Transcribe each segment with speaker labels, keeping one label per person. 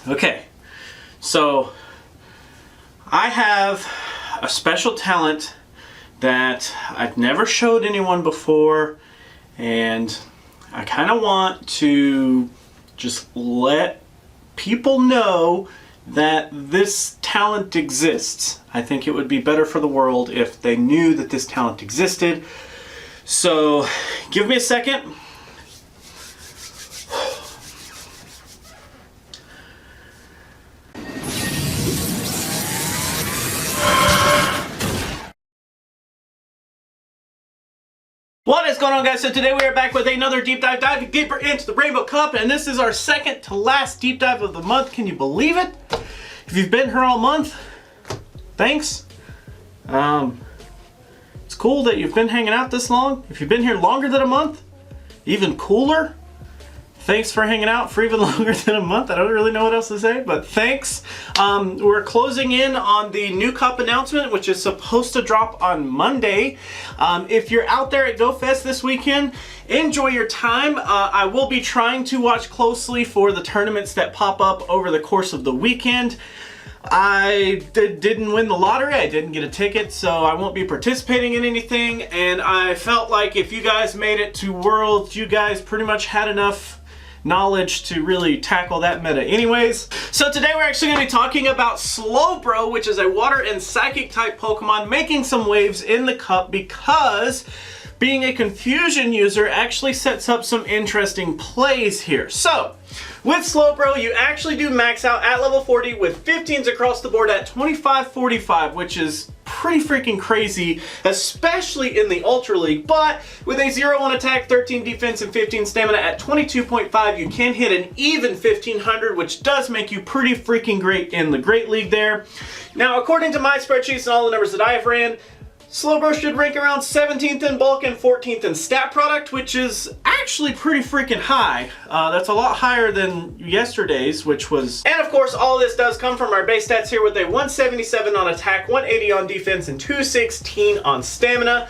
Speaker 1: Okay, so I have a special talent that I've never showed anyone before, and I kind of want to just let people know that this talent exists. I think it would be better for the world if they knew that this talent existed. So give me a second. What is going on, guys? So today we are back with another deep dive, diving deeper into the Rainbow Cup, and this is our second to last deep dive of the month. Can you believe it? If you've been here all month, thanks. It's cool that you've been hanging out this long. If you've been here longer than a month, even cooler. Thanks for hanging out for even longer than a month. I don't really know what else to say, but thanks. We're closing in on the new cup announcement, which is supposed to drop on Monday. If you're out there at GoFest this weekend, enjoy your time. I will be trying to watch closely for the tournaments that pop up over the course of the weekend. I didn't win the lottery, I didn't get a ticket, so I won't be participating in anything, and I felt like if you guys made it to Worlds, you guys pretty much had enough knowledge to really tackle that meta anyways. So today we're actually going to be talking about Slowbro, which is a water and psychic type Pokemon making some waves in the cup because being a confusion user actually sets up some interesting plays here. So with Slowbro, you actually do max out at level 40 with 15s across the board at 25-45, which is pretty freaking crazy, especially in the Ultra League. But with a 0-1 attack, 13 defense, and 15 stamina at 22.5, you can hit an even 1500, which does make you pretty freaking great in the Great League there. Now, according to my spreadsheets and all the numbers that I've ran, Slowbro should rank around 17th in bulk and 14th in stat product, which is actually pretty freaking high. That's a lot higher than yesterday's, which was... And of course, all this does come from our base stats here with a 177 on attack, 180 on defense, and 216 on stamina.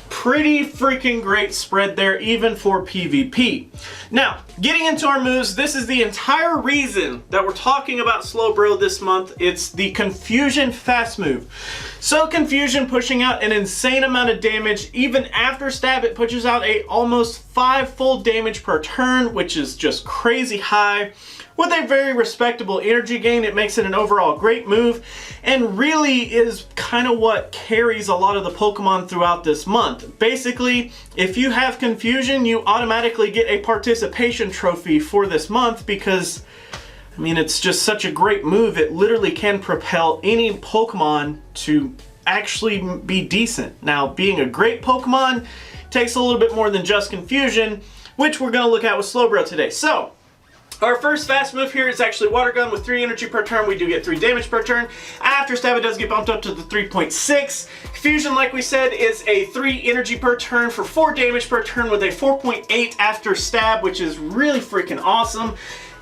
Speaker 1: Pretty freaking great spread there, even for PvP. Now, getting into our moves, this is the entire reason that we're talking about Slowbro this month. It's the Confusion Fast move. So Confusion pushing out an insane amount of damage. Even after stab, it pushes out a almost 5 full damage per turn, which is just crazy high. With a very respectable energy gain, it makes it an overall great move, and really is kind of what carries a lot of the Pokemon throughout this month. Basically, if you have Confusion, you automatically get a participation trophy for this month because, I mean, it's just such a great move. It literally can propel any Pokemon to actually be decent. Now, being a great Pokemon takes a little bit more than just Confusion, which we're going to look at with Slowbro today. So, our first fast move here is actually Water Gun with 3 energy per turn. We do get 3 damage per turn. After stab, it does get bumped up to the 3.6. Confusion, like we said, is a 3 energy per turn for 4 damage per turn with a 4.8 after stab, which is really freaking awesome.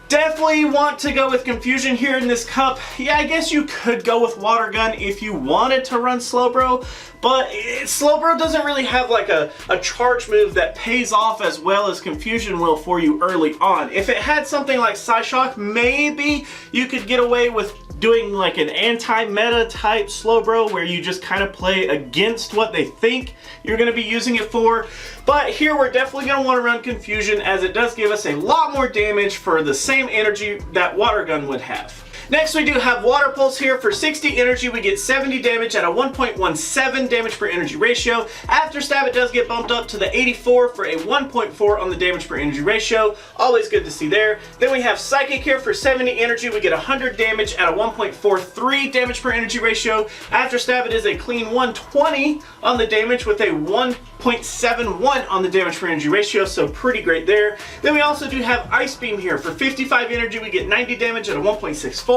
Speaker 1: Definitely want to go with Confusion here in this cup. Yeah, I guess you could go with Water Gun if you wanted to run Slowbro, but Slowbro doesn't really have like a charge move that pays off as well as Confusion will for you early on. If it had something like Psyshock, maybe you could get away with doing like an anti-meta type Slowbro where you just kind of play against what they think you're going to be using it for. But here we're definitely going to want to run Confusion as it does give us a lot more damage for the same energy that Water Gun would have. Next, we do have Water Pulse here. For 60 energy, we get 70 damage at a 1.17 damage per energy ratio. After stab, it does get bumped up to the 84 for a 1.4 on the damage per energy ratio. Always good to see there. Then we have Psychic here. For 70 energy, we get 100 damage at a 1.43 damage per energy ratio. After stab, it is a clean 120 on the damage with a 1.71 on the damage per energy ratio, so pretty great there. Then we also do have Ice Beam here. For 55 energy, we get 90 damage at a 1.64.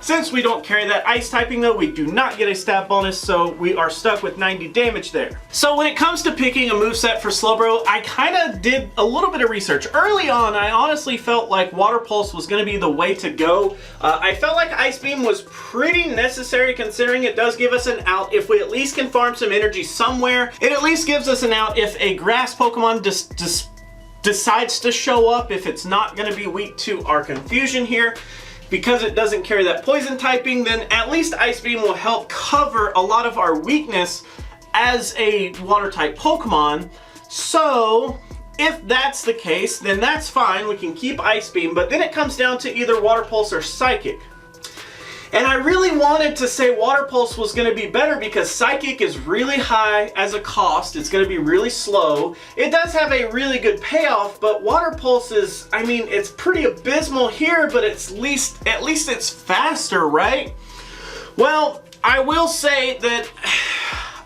Speaker 1: Since we don't carry that ice typing though, we do not get a stab bonus, so we are stuck with 90 damage there. So when it comes to picking a moveset for Slowbro, I kind of did a little bit of research. Early on, I honestly felt like Water Pulse was going to be the way to go. I felt like Ice Beam was pretty necessary considering it does give us an out if we at least can farm some energy somewhere. It at least gives us an out if a grass Pokemon decides to show up, if it's not going to be weak to our Confusion here. because it doesn't carry that poison typing, then at least Ice Beam will help cover a lot of our weakness as a water type Pokemon. So if that's the case, then that's fine, we can keep Ice Beam, but then it comes down to either Water Pulse or Psychic. And I really wanted to say Water Pulse was going to be better because Psychic is really high as a cost. It's going to be really slow. It does have a really good payoff, but Water Pulse is, I mean, it's pretty abysmal here, but at least it's faster, right? Well, I will say that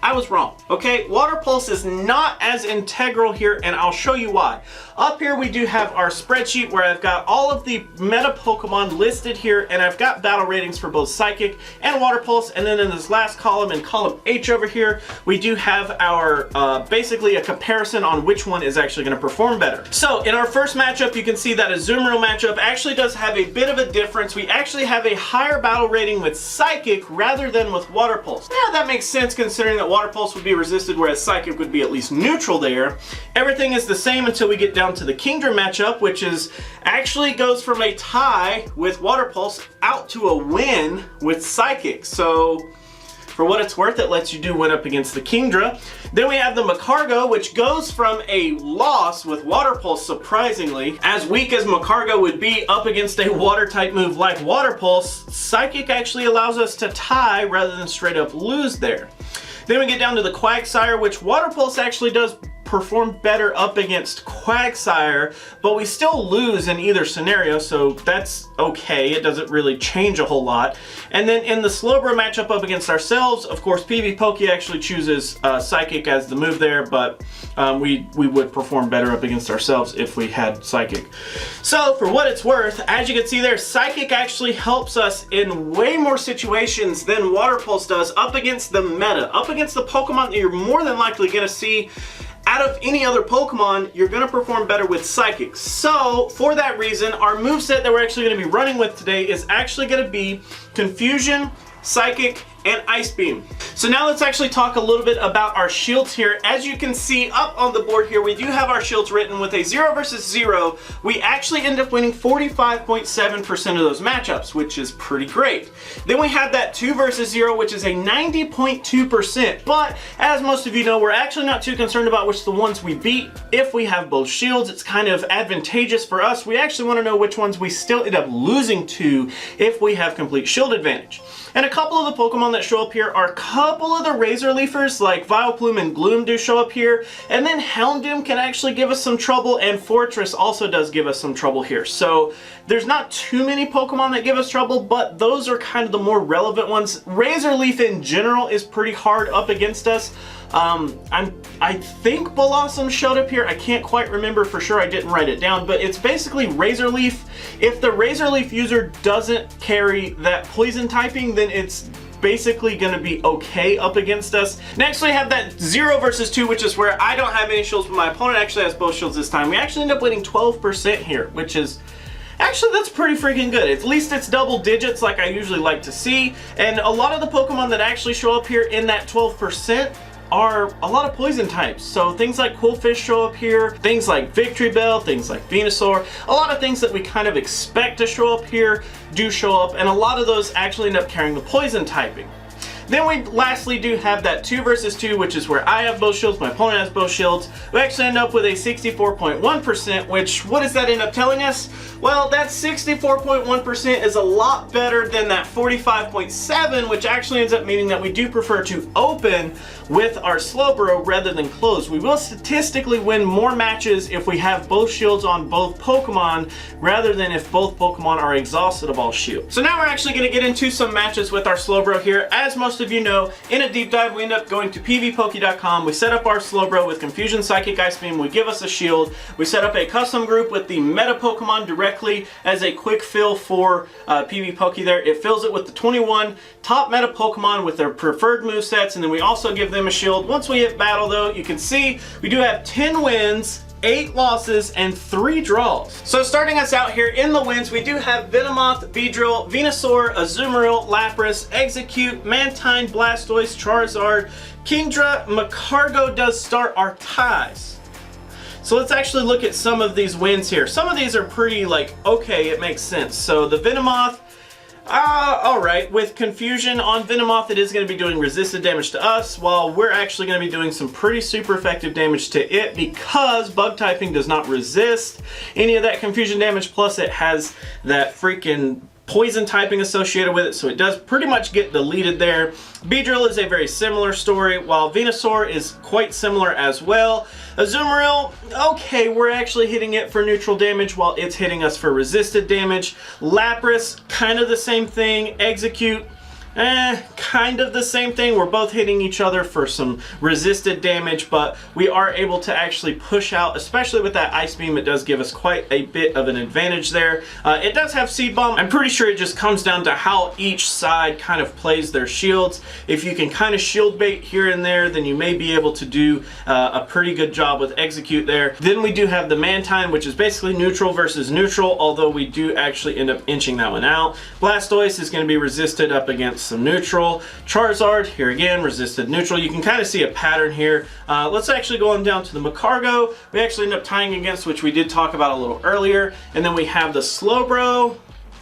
Speaker 1: I was wrong, okay? Water Pulse is not as integral here, and I'll show you why. Up here we do have our spreadsheet where I've got all of the meta Pokemon listed here, and I've got battle ratings for both Psychic and Water Pulse, and then in this last column, in column H over here, we do have our, basically a comparison on which one is actually gonna perform better. So in our first matchup, you can see that Azumarill matchup actually does have a bit of a difference. We actually have a higher battle rating with Psychic rather than with Water Pulse. Yeah, that makes sense considering that Water Pulse would be resisted, whereas Psychic would be at least neutral there. Everything is the same until we get down to the Kingdra matchup, which is actually goes from a tie with Water Pulse out to a win with Psychic. So for what it's worth, it lets you do win up against the Kingdra. Then we have the Magcargo, which goes from a loss with Water Pulse, surprisingly. As weak as Magcargo would be up against a water type move like Water Pulse, Psychic actually allows us to tie rather than straight up lose there. Then we get down to the Quagsire, which Water Pulse actually does perform better up against Quagsire, but we still lose in either scenario, so that's okay. It doesn't really change a whole lot. And then in the Slowbro matchup up against ourselves, of course, PvPoke actually chooses Psychic as the move there, but we would perform better up against ourselves if we had Psychic. So for what it's worth, as you can see there, Psychic actually helps us in way more situations than Water Pulse does up against the meta, up against the Pokemon that you're more than likely going to see. Out of any other Pokemon, you're going to perform better with Psychic. So, for that reason, our moveset that we're actually going to be running with today is actually going to be Confusion, Psychic, and Ice Beam. So now let's actually talk a little bit about our shields here. As you can see up on the board here, we do have our shields written with a 0 versus 0. We actually end up winning 45.7% of those matchups, which is pretty great. Then we have that 2 versus 0, which is a 90.2%. But as most of you know, we're actually not too concerned about which the ones we beat. If we have both shields, it's kind of advantageous for us. We actually want to know which ones we still end up losing to if we have complete shield advantage. And a couple of the Pokemon that show up here are a couple of the Razor Leafers, like Vileplume and Gloom do show up here. And then Houndoom can actually give us some trouble, and Fortress also does give us some trouble here. So there's not too many Pokemon that give us trouble, but those are kind of the more relevant ones. Razor Leaf in general is pretty hard up against us. I think Blossom showed up here. I can't quite remember for sure. I didn't write it down, but it's basically Razor Leaf. If the Razor Leaf user doesn't carry that poison typing, then it's basically going to be okay up against us. Next we have that 0 versus 2, which is where I don't have any shields, but my opponent actually has both shields this time. We actually end up winning 12% here, which is actually, that's pretty freaking good. At least it's double digits like I usually like to see. And a lot of the Pokemon that actually show up here in that 12% are a lot of poison types. So things like Quillfish show up here, things like Victory Bell, things like Venusaur, a lot of things that we kind of expect to show up here do show up, and a lot of those actually end up carrying the poison typing. Then we lastly do have that 2 versus 2, which is where I have both shields, my opponent has both shields. We actually end up with a 64.1%, which, what does that end up telling us? Well, that 64.1% is a lot better than that 45.7, which actually ends up meaning that we do prefer to open with our Slowbro rather than close. We will statistically win more matches if we have both shields on both Pokemon rather than if both Pokemon are exhausted of all shields. So now we're actually going to get into some matches with our Slowbro here. As most of you know, in a deep dive, we end up going to pvpoke.com. We set up our Slowbro with Confusion, Psychic, Ice Beam. We give us a shield. We set up a custom group with the meta Pokemon directly as a quick fill for PvPoke there. It fills it with the 21 top meta Pokemon with their preferred movesets, and then we also give them a shield. Once we hit battle though, you can see we do have 10 wins, 8 losses, and 3 draws. So starting us out here in the wins, we do have Venomoth, Beedrill, Venusaur, Azumarill, Lapras, Execute, Mantine, Blastoise, Charizard, Kingdra, Magcargo does start our ties. So let's actually look at some of these wins here. Some of these are pretty like, okay, it makes sense. So the Venomoth, Alright, with Confusion on Venomoth, it is going to be doing resisted damage to us, while we're actually going to be doing some pretty super effective damage to it because bug typing does not resist any of that Confusion damage, plus it has that freaking poison typing associated with it, so it does pretty much get deleted there. Beedrill is a very similar story, while Venusaur is quite similar as well. Azumarill, okay, we're actually hitting it for neutral damage while it's hitting us for resisted damage. Lapras, kind of the same thing. Execute, kind of the same thing. We're both hitting each other for some resisted damage, but we are able to actually push out, especially with that Ice Beam. It does give us quite a bit of an advantage there. It does have Seed Bomb. I'm pretty sure it just comes down to how each side kind of plays their shields. If you can kind of shield bait here and there, then you may be able to do a pretty good job with Execute there. Then we do have the Mantine, which is basically neutral versus neutral, although we do actually end up inching that one out. Blastoise is going to be resisted up against some neutral. Charizard, here again, resisted neutral. You can kind of see a pattern here. Let's actually go on down to the Macargo. We actually end up tying against, which we did talk about a little earlier. And then we have the Slowbro.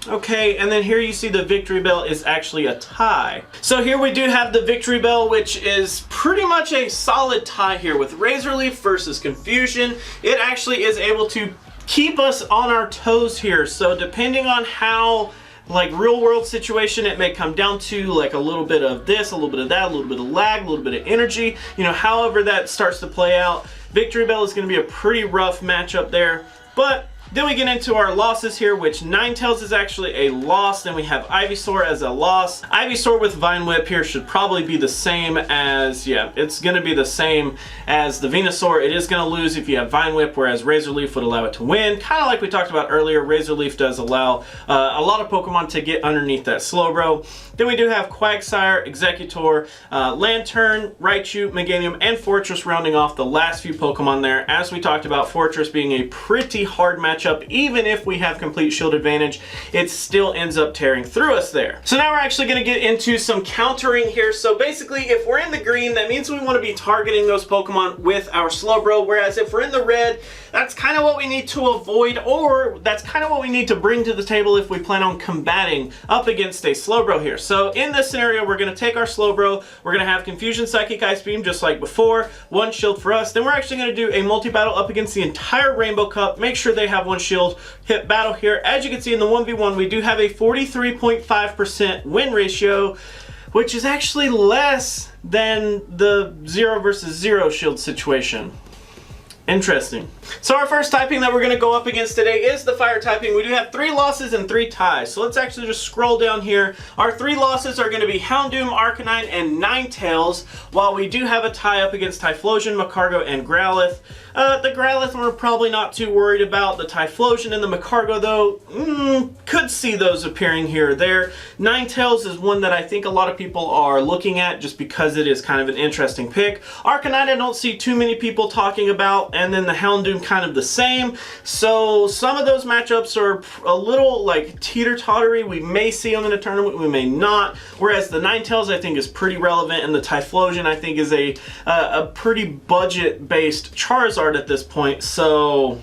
Speaker 1: Okay, and then here you see the Victory Bell is actually a tie. So here we do have the Victory Bell, which is pretty much a solid tie here with Razor Leaf versus Confusion. It actually is able to keep us on our toes here. So depending on how like real world situation it may come down to, like a little bit of this, a little bit of that, a little bit of lag, a little bit of energy, you know, however that starts to play out. Victory Bell is going to be a pretty rough matchup there, but then we get into our losses here, which Ninetales is actually a loss. Then we have Ivysaur as a loss. Ivysaur with Vine Whip here should probably be the same as, yeah, it's going to be the same as the Venusaur. It is going to lose if you have Vine Whip, whereas Razor Leaf would allow it to win. Kind of like we talked about earlier, Razor Leaf does allow a lot of Pokemon to get underneath that Slowbro. Then we do have Quagsire, Executor, Lantern, Raichu, Meganium, and Fortress rounding off the last few Pokemon there. As we talked about, Fortress being a pretty hard matchup. Even if we have complete shield advantage, it still ends up tearing through us there. So now we're actually going to get into some countering here. So basically, if we're in the green, that means we want to be targeting those Pokemon with our Slowbro, whereas if we're in the red, that's kind of what we need to avoid, or that's kind of what we need to bring to the table if we plan on combating up against a Slowbro here. So in this scenario, we're going to take our Slowbro, we're going to have Confusion, Psychic, Ice Beam, just like before, one shield for us. Then we're actually going to do a multi-battle up against the entire Rainbow Cup, make sure they have one shield, hit battle here. As you can see in the 1v1, we do have a 43.5% win ratio, which is actually less than the 0 versus 0 shield situation. Interesting. So our first typing that we're going to go up against today is the fire typing. We do have 3 losses and 3 ties. So let's actually just scroll down here. Our 3 losses are going to be Houndoom, Arcanine, and Ninetales, while we do have a tie up against Typhlosion, Macargo, and Growlithe. The Growlithe we're probably not too worried about. The Typhlosion and the Macargo, though, could see those appearing here or there. Ninetales is one that I think a lot of people are looking at just because it is kind of an interesting pick. Arcanine I don't see too many people talking about, and then the Houndoom kind of the same. So some of those matchups are a little like teeter-tottery. We may see them in a tournament, we may not. Whereas the Ninetales I think is pretty relevant, and the Typhlosion I think is a pretty budget-based Charizard at this point, so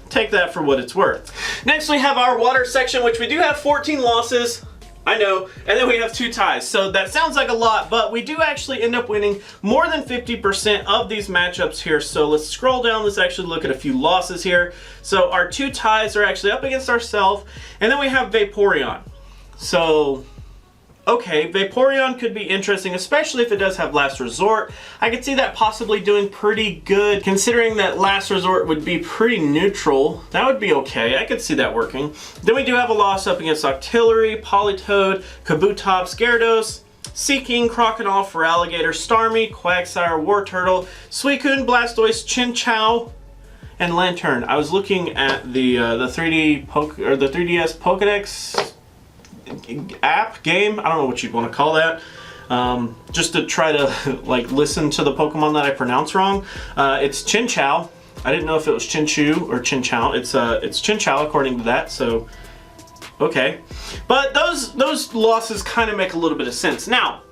Speaker 1: take that for what it's worth. Next we have our water section, which we do have 14 losses, I know, and then we have 2 ties. So that sounds like a lot, but we do actually end up winning more than 50% of these matchups here. So let's scroll down, let's actually look at a few losses here. So our 2 ties are actually up against ourselves, and then we have Vaporeon. So okay, Vaporeon could be interesting, especially if it does have Last Resort. I could see that possibly doing pretty good, considering that Last Resort would be pretty neutral. That would be okay. I could see that working. Then we do have a loss up against Octillery, Politoed, Kabutops, Gyarados, Seaking, Crocodile, Feraligatr, Starmie, Quagsire, Wartortle, Suicune, Blastoise, Chinchou, and Lantern. I was looking at the 3DS Pokédex app game, I don't know what you'd want to call that, just to try to like listen to the Pokemon that I pronounce wrong. It's Chinchou. I didn't know if it was Chinchu or Chinchou. It's Chinchou according to that, so okay. But those losses kind of make a little bit of sense. Now,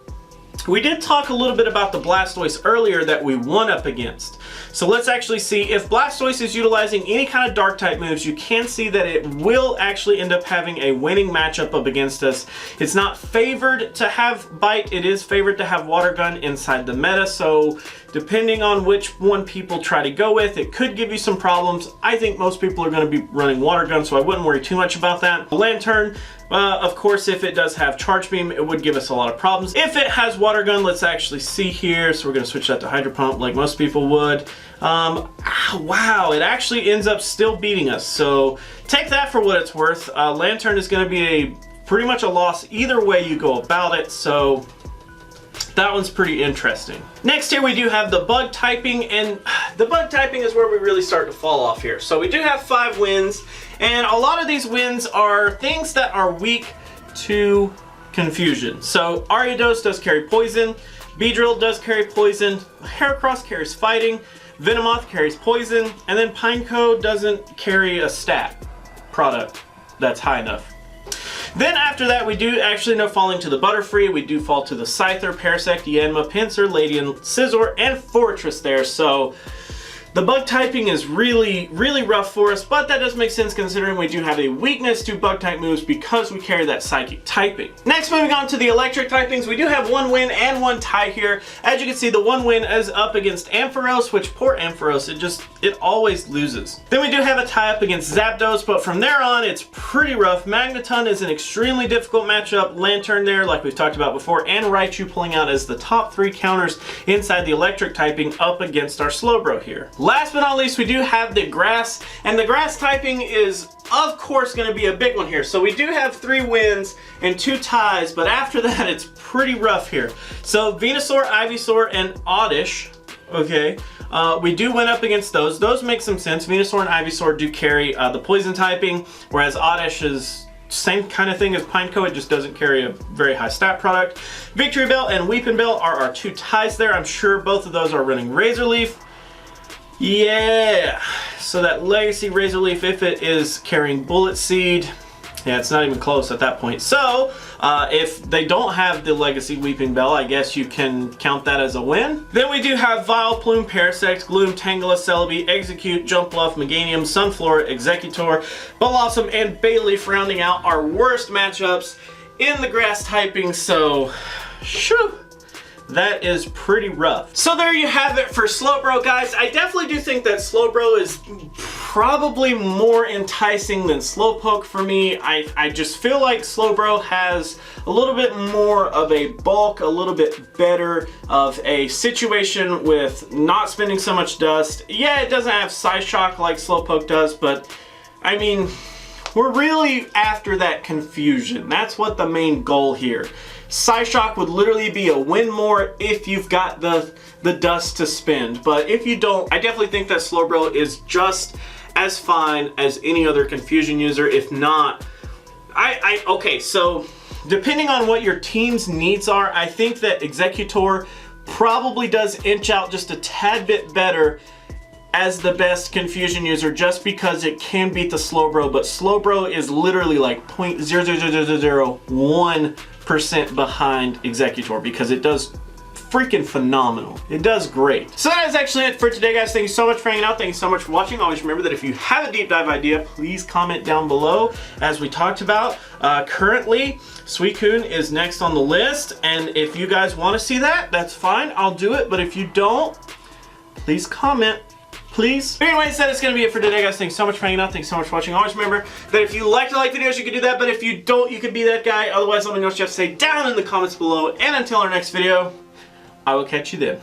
Speaker 1: we did talk a little bit about the Blastoise earlier that we won up against. So let's actually see if Blastoise is utilizing any kind of dark type moves. You can see that it will actually end up having a winning matchup up against us. It's not favored to have Bite, it is favored to have Water Gun inside the meta, so depending on which one people try to go with, it could give you some problems. I think most people are going to be running Water Gun, so I wouldn't worry too much about that. Lantern, of course, if it does have Charge Beam, it would give us a lot of problems. If it has Water Gun, let's actually see here. So we're going to switch that to Hydro Pump like most people would. Wow, it actually ends up still beating us. So take that for what it's worth. Lantern is going to be pretty much a loss either way you go about it. So that one's pretty interesting. Next here we do have the bug typing, and the bug typing is where we really start to fall off here. So we do have 5 wins, and a lot of these wins are things that are weak to confusion. So Ariados does carry poison, Beedrill does carry poison, Heracross carries fighting, Venomoth carries poison, and then Pineco doesn't carry a stat product that's high enough. Then after that, we do actually no falling to the Butterfree. We do fall to the Scyther, Parasect, Yanma, Pinsir, Ladian, Scizor, and Fortress there. So the bug typing is really, really rough for us, but that does make sense considering we do have a weakness to bug type moves because we carry that psychic typing. Next, moving on to the electric typings, we do have 1 win and 1 tie here. As you can see, the 1 win is up against Ampharos, which poor Ampharos, it always loses. Then we do have a tie up against Zapdos, but from there on, it's pretty rough. Magneton is an extremely difficult matchup. Lantern there, like we've talked about before, and Raichu pulling out as the top 3 counters inside the electric typing up against our Slowbro here. Last but not least, we do have the grass, and the grass typing is of course going to be a big one here. So we do have 3 wins and 2 ties, but after that it's pretty rough here. So Venusaur, Ivysaur, and Oddish, okay, we do win up against those. Those make some sense. Venusaur and Ivysaur do carry the poison typing, whereas Oddish is same kind of thing as Pineco, it just doesn't carry a very high stat product. Victory Bell and Weepin' Bell are our 2 ties there. I'm sure both of those are running Razor Leaf. Yeah, so that Legacy Razor Leaf, if it is carrying Bullet Seed, yeah, it's not even close at that point. So, if they don't have the Legacy Weeping Bell, I guess you can count that as a win. Then we do have Vileplume, Parasect, Gloom, Tangela, Celebi, Execute, Jumpluff, Meganium, Sunflora, Executor, Bellossom, and Bayleaf rounding out our worst matchups in the grass typing, so, shoo. That is pretty rough. So there you have it for Slowbro, guys. I definitely do think that Slowbro is probably more enticing than Slowpoke for me. I just feel like Slowbro has a little bit more of a bulk, a little bit better of a situation with not spending so much dust. Yeah, it doesn't have Psy Shock like Slowpoke does, but I mean, we're really after that confusion. That's what the main goal here. Psyshock would literally be a win more if you've got the dust to spend, but if you don't, I definitely think that Slowbro is just as fine as any other confusion user, if not. Okay, so depending on what your team's needs are, I think that Executor probably does inch out just a tad bit better as the best confusion user just because it can beat the Slowbro, but Slowbro is literally like 0.00001% behind Executor because it does freaking phenomenal. It does great. So that is actually it for today, guys. Thank you so much for hanging out. Thank you so much for watching. Always remember that if you have a deep dive idea, please comment down below. As we talked about, currently, Suicune is next on the list, and if you guys want to see that, that's fine. I'll do it, but if you don't, please comment. Please. Anyways, that is going to be it for today, guys. Thanks so much for hanging out. Thanks so much for watching. Always remember that if you like to like videos, you can do that. But if you don't, you can be that guy. Otherwise, let me know what you have to say down in the comments below. And until our next video, I will catch you then.